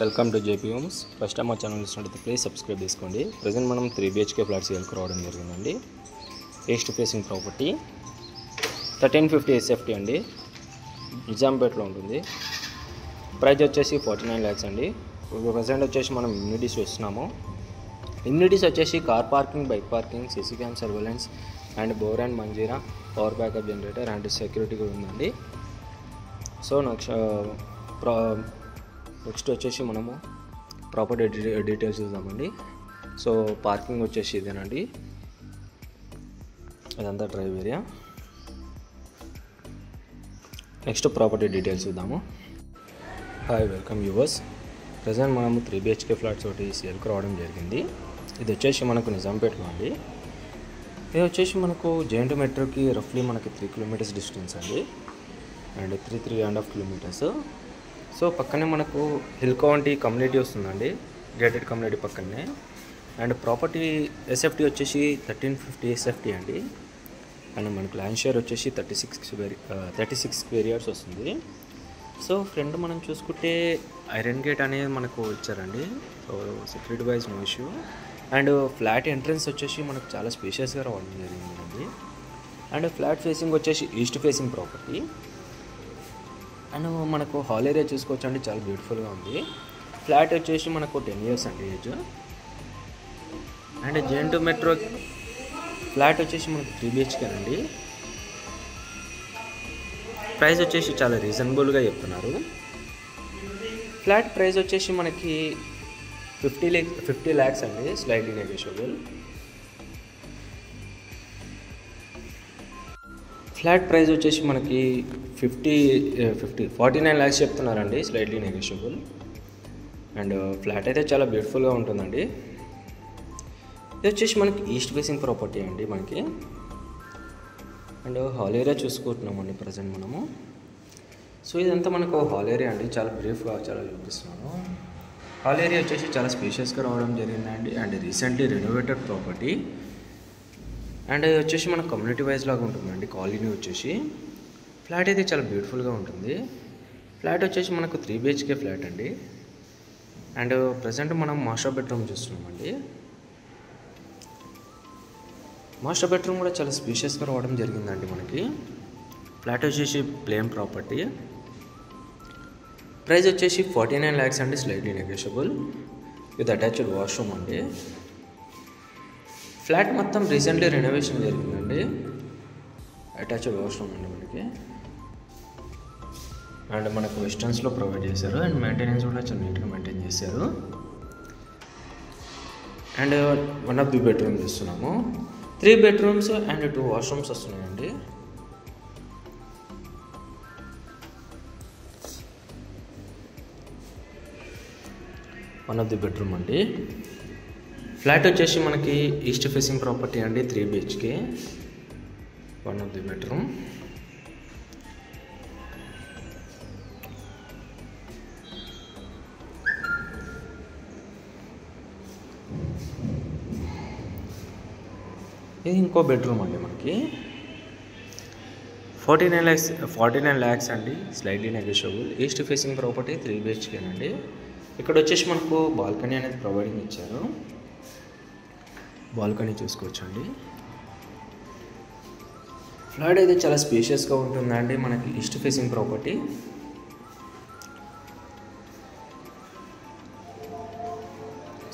Welcome to JP homes. First time మా channel చూసినట్లయితే please subscribe చేసుకోండి. ప్రజెంట్ మనం 3 BHK ఫ్లాట్స్ సేల్కి రావడం జరిగిందండి. ఈస్ట్ ఫేసింగ్ ప్రాపర్టీ 1350 SFT అండి, నిజాంపేట్లో ఉంటుంది. ప్రైస్ వచ్చేసి 49 lakhs అండి. ప్రజెంట్ వచ్చేసి మనం ఇమ్యూనిటీస్ వస్తున్నాము. ఇమ్యూనిటీస్ వచ్చేసి car parking, bike parking, CC cam surveillance and bore and Manjira, power backup generator and security కూడా ఉందండి. సో నెక్స్ట్ వచ్చేసి మనము ప్రాపర్టీ డీటెయిల్స్ చూద్దామండి. సో పార్కింగ్ వచ్చేసి ఇదేనండి, అదంతా drive area. Next property details చూద్దాము. Hi, welcome viewers. ప్రజెంట్ మనము 3 BHK ఫ్లాట్స్ ఒకటి సేల్కి రావడం జరిగింది. ఇది వచ్చేసి మనకు నిజాంపేట్లో అండి. ఇది వచ్చేసి మనకు జేఎన్టీ మెట్రోకి రఫ్లీ మనకి 3 kilometers డిస్టెన్స్ అండి, అండ్ 3.5 kilometers. సో పక్కనే మనకు హిల్ కౌంటీ కమ్యూనిటీ వస్తుందండి, గేటెడ్ కమ్యూనిటీ పక్కనే. అండ్ ప్రాపర్టీ SFT వచ్చేసి 1350 SFT అండి. అండ్ మనకు ల్యాండ్ షేర్ వచ్చేసి 36 square yards వస్తుంది. సో ఫ్రంట్ మనం చూసుకుంటే ఐరన్ గేట్ అనేది మనకు ఇచ్చారండి. So security wise no issue. And flat entrance వచ్చేసి మనకు చాలా స్పేషియస్గా రావడం జరిగిందండి. అండ్ ఫ్లాట్ ఫేసింగ్ వచ్చేసి ఈస్ట్ ఫేసింగ్ ప్రాపర్టీ. అండ్ మనకు హాల్ ఏరియా చూసుకోవచ్చు అండి, చాలా బ్యూటిఫుల్గా ఉంది. ఫ్లాట్ వచ్చేసి మనకు 10 years అండి age. And JNT metro flat వచ్చేసి మనకు 3 BHK అండి. ప్రైస్ వచ్చేసి చాలా రీజనబుల్గా చెప్తున్నారు. ఫ్లాట్ ప్రైస్ వచ్చేసి మనకి 50 lakhs అండి, స్లైడ్లీ నెగోషియబుల్. ఫ్లాట్ ప్రైస్ వచ్చేసి మనకి 49 lakhs చెప్తున్నారండి, స్లైడ్లీ నెగోషియబుల్. అండ్ ఫ్లాట్ అయితే చాలా బ్యూటిఫుల్గా ఉంటుందండి. ఇది వచ్చేసి మనకి ఈస్ట్ ఫేసింగ్ ప్రాపర్టీ అండి మనకి. అండ్ హాల్ ఏరియా చూసుకుంటున్నామండి ప్రజెంట్ మనము. సో ఇదంతా మనకు హాల్ ఏరియా అండి, చాలా బ్రీఫ్గా చాలా చూపిస్తున్నాను. హాల్ ఏరియా వచ్చేసి చాలా స్పేషియస్గా రావడం జరిగిందండి. And recently renovated property. And వచ్చేసి మనకు కమ్యూనిటీ వైజ్ లాగా ఉంటుందండి కాలనీ వచ్చేసి. ఫ్లాట్ అయితే చాలా బ్యూటిఫుల్గా ఉంటుంది. ఫ్లాట్ వచ్చేసి మనకు 3 BHK ఫ్లాట్ అండి. అండ్ ప్రజెంట్ మనం మాస్టర్ బెడ్రూమ్ చూస్తున్నామండి. మాస్టర్ బెడ్రూమ్ కూడా చాలా స్పేషియస్గా రావడం జరిగిందండి మనకి. ఫ్లాట్ వచ్చేసి ప్లేన్ ప్రాపర్టీ. ప్రైస్ వచ్చేసి 49 lakhs అండి, slightly negotiable with attached washroom అండి. ఫ్లాట్ మొత్తం రీసెంట్లీ రెనోవేషన్ జరిగిందండి, అటాచ్డ్ వాష్రూమ్ అండి మనకి. అండ్ మనకు వెస్టర్న్స్లో ప్రొవైడ్ చేశారు. అండ్ మెయింటెనెన్స్ కూడా చాలా నీట్గా మెయింటైన్ చేశారు. అండ్ 1 of the bedroom చూస్తున్నాము. 3 bedrooms అండ్ 2 washrooms వస్తున్నాయండి. వన్ ఆఫ్ ది బెడ్రూమ్ అండి. ఫ్లాట్ వచ్చేసి మనకి ఈస్ట్ ఫేసింగ్ ప్రాపర్టీ అండి, 3 BHK, 1 of the bedroom. ఇది ఇంకో బెడ్రూమ్ అండి మనకి. 49 lakhs అండి, slightly negotiable. East facing property 3 BHK అండి. ఇక్కడ వచ్చేసి మనకు బాల్కనీ అనేది ప్రొవైడింగ్ ఇచ్చారు. బాల్కనీ చూసుకోవచ్చు అండి. ఫ్లాట్ అయితే చాలా స్పేషియస్గా ఉంటుందండి మనకి, ఈస్ట్ ఫేసింగ్ ప్రాపర్టీ.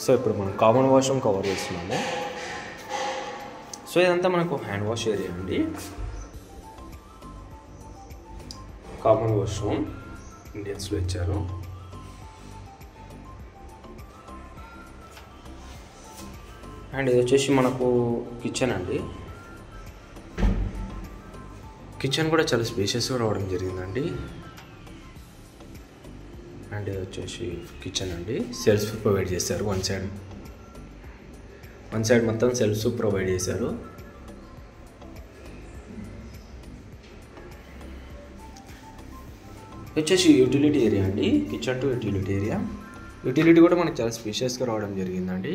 సో ఇప్పుడు మనం కామన్ వాష్రూమ్ కవర్ చేస్తున్నాము. సో ఇదంతా మనకు హ్యాండ్ వాష్ ఏరియా అండి. కామన్ వాష్రూమ్ ఇండియన్స్లో ఇచ్చారు. అండ్ ఇది వచ్చేసి మనకు కిచెన్ అండి. కిచెన్ కూడా చాలా స్పేషియస్గా రావడం జరిగిందండి. అండ్ ఇది వచ్చేసి కిచెన్ అండి, సెల్ఫ్ ప్రొవైడ్ చేశారు. వన్ సైడ్ మొత్తం సెల్ఫ్స్ ప్రొవైడ్ చేశారు. వచ్చేసి యూటిలిటీ ఏరియా అండి, kitchen to utility area. Utility కూడా మనకు చాలా స్పేషియస్గా రావడం జరిగిందండి.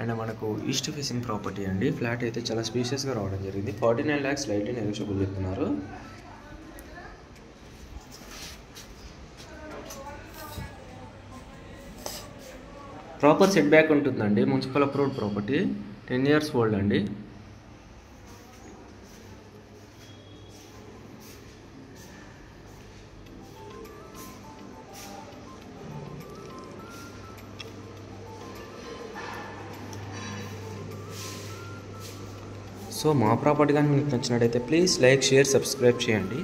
అండ్ మనకు ఈస్ట్ ఫేసింగ్ ప్రాపర్టీ అండి. ఫ్లాట్ అయితే చాలా స్పేషియస్గా రావడం జరిగింది. 49 lakhs స్లైడ్లీ నెగోషియబుల్ చెప్తున్నారు. ప్రాపర్ సెట్ బ్యాక్ ఉంటుందండి. Municipal approved property, 10 years old అండి. సో మా ప్రాపర్టీ కానీ మీకు నచ్చినట్టయితే ప్లీజ్ లైక్, షేర్, సబ్స్క్రైబ్ చేయండి.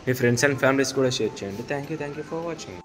మీ ఫ్రెండ్స్ అండ్ ఫ్యామిలీస్ కూడా షేర్ చేయండి. Thank you for watching.